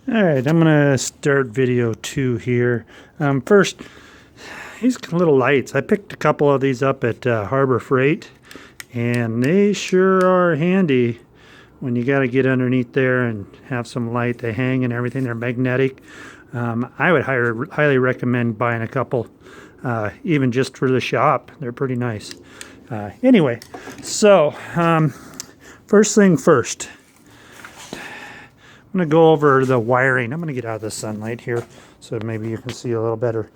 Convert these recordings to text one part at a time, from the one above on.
Alright, I'm going to start video 2 here. First, these little lights. I picked a couple of these up at Harbor Freight, and they sure are handy when you got to get underneath there and have some light. They hang and everything. They're magnetic. I would highly recommend buying a couple, even just for the shop. They're pretty nice. Anyway, so first thing first. I'm going to go over the wiring. I'm going to get out of the sunlight here so maybe you can see a little better.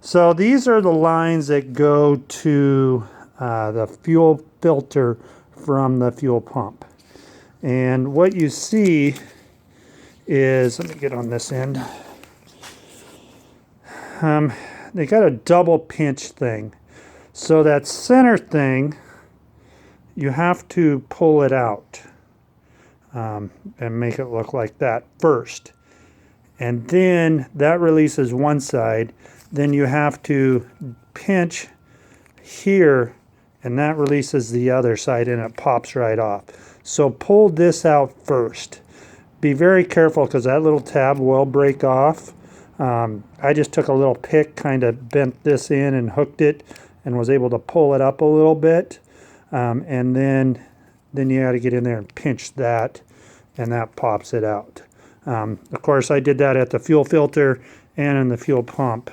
So these are the lines that go to the fuel filter from the fuel pump. And what you see is, let me get on this end. They got a double pinch thing. So that center thing, you have to pull it out. And make it look like that first. And then that releases one side. Then you have to pinch here, and that releases the other side, and it pops right off. So pull this out first. Be very careful because that little tab will break off. I just took a little pick, kind of bent this in and hooked it, and was able to pull it up a little bit. And then you got to get in there and pinch that, and that pops it out. Of course, I did that at the fuel filter and in the fuel pump,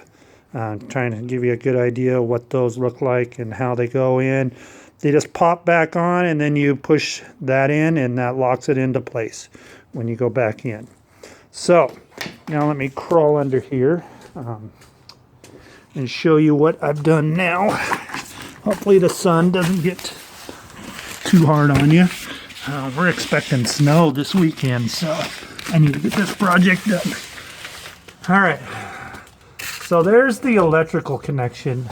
trying to give you a good idea of what those look like and how they go in. They just pop back on, and then you push that in, and that locks it into place when you go back in. So now let me crawl under here and show you what I've done now. Hopefully the sun doesn't get too hard on you. We're expecting snow this weekend, so I need to get this project done. All right, so there's the electrical connection.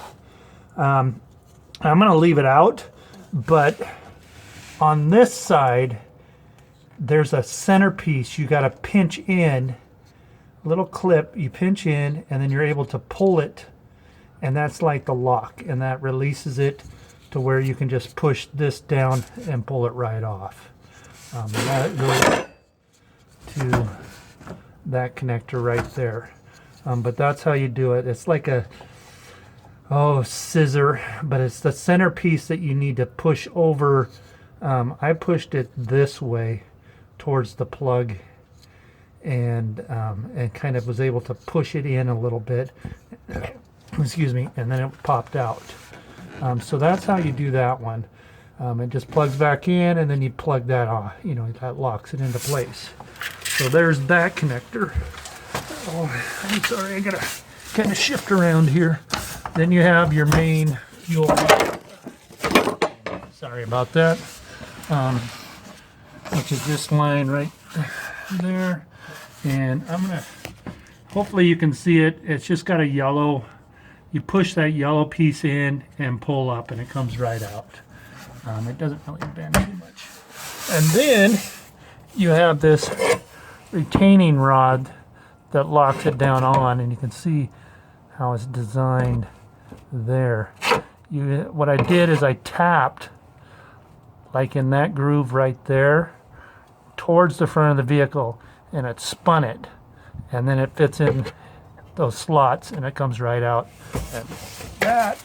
I'm going to leave it out, but on this side, there's a centerpiece. You got to pinch in, a little clip, you pinch in, and then you're able to pull it, and that's like the lock, and that releases it to where you can just push this down and pull it right off. That goes to that connector right there. But that's how you do it. It's like a scissor, but it's the centerpiece that you need to push over. I pushed it this way towards the plug, and kind of was able to push it in a little bit. Excuse me, and then it popped out. So that's how you do that one. It just plugs back in, and then you plug that off. You know, that locks it into place. So there's that connector. Oh, I'm sorry, I gotta kind of shift around here. Then you have your main fuel. Sorry about that. Which is this line right there. And I'm gonna, hopefully you can see it. It's just got a yellow. You push that yellow piece in and pull up, and it comes right out. It doesn't really bend too much. And then you have this retaining rod that locks it down on, and you can see how it's designed there. What I did is I tapped, like in that groove right there, towards the front of the vehicle, and it spun it, and then it fits in those slots, and it comes right out. And that,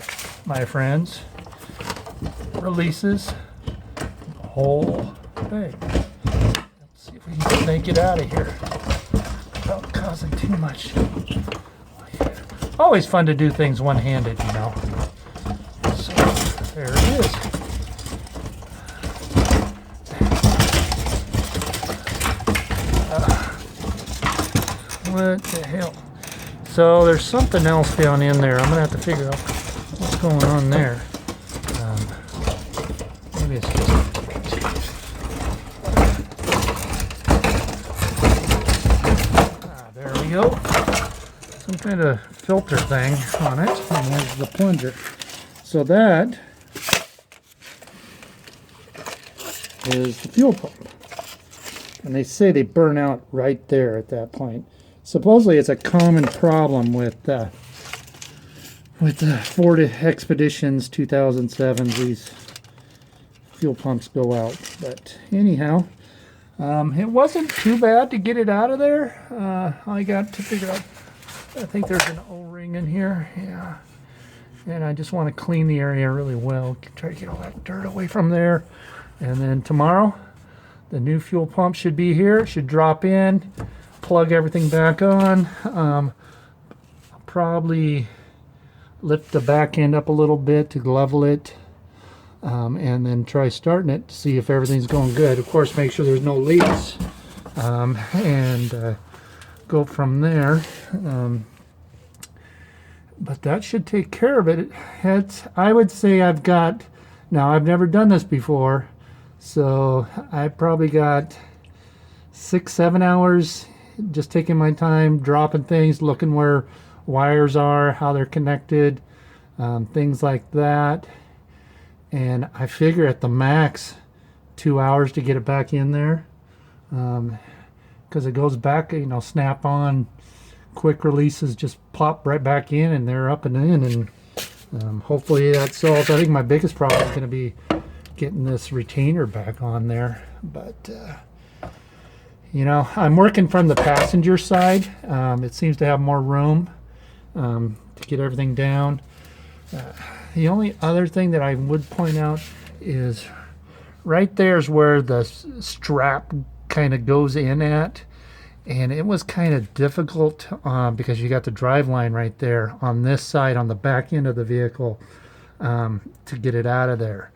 my friends, releases the whole thing. Let's see if we can make it out of here without causing too much. Always fun to do things one-handed, you know. So there it is. What the hell? So there's something else down in there. I'm gonna have to figure out what's going on there. Maybe it's just there we go. Some kind of filter thing on it, and there's the plunger. So that is the fuel pump, and they say they burn out right there at that point. Supposedly it's a common problem with the Ford Expeditions 2007s. These fuel pumps go out. But anyhow, It wasn't too bad to get it out of there. I got to figure out, I think there's an O-ring in here. Yeah. And I just want to clean the area really well. Try to get all that dirt away from there. And then tomorrow, the new fuel pump should be here. It should drop in, plug everything back on. I'll probably lift the back end up a little bit to level it. And then try starting it to see if everything's going good. Of course, make sure there's no leaks. And go from there. But that should take care of it. I would say I've got, now I've never done this before, so I probably got 6-7 hours just taking my time, dropping things, looking where wires are, how they're connected, things like that. And I figure at the max 2 hours to get it back in there, because it goes back, snap on, quick releases just pop right back in and they're up and in, and hopefully that solves. I think my biggest problem is going to be getting this retainer back on there, but I'm working from the passenger side. It seems to have more room to get everything down. The only other thing that I would point out is right there's where the strap kind of goes in at. And it was kind of difficult because you got the drive line right there on this side, on the back end of the vehicle, to get it out of there.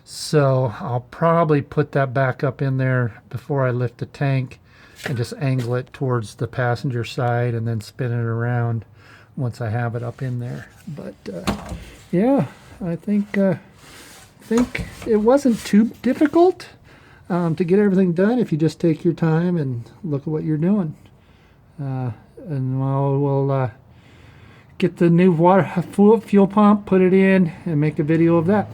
So I'll probably put that back up in there before I lift the tank and just angle it towards the passenger side and then spin it around once I have it up in there. But yeah, I think it wasn't too difficult to get everything done if you just take your time and look at what you're doing. And we'll get the new fuel pump, put it in, and make a video of that.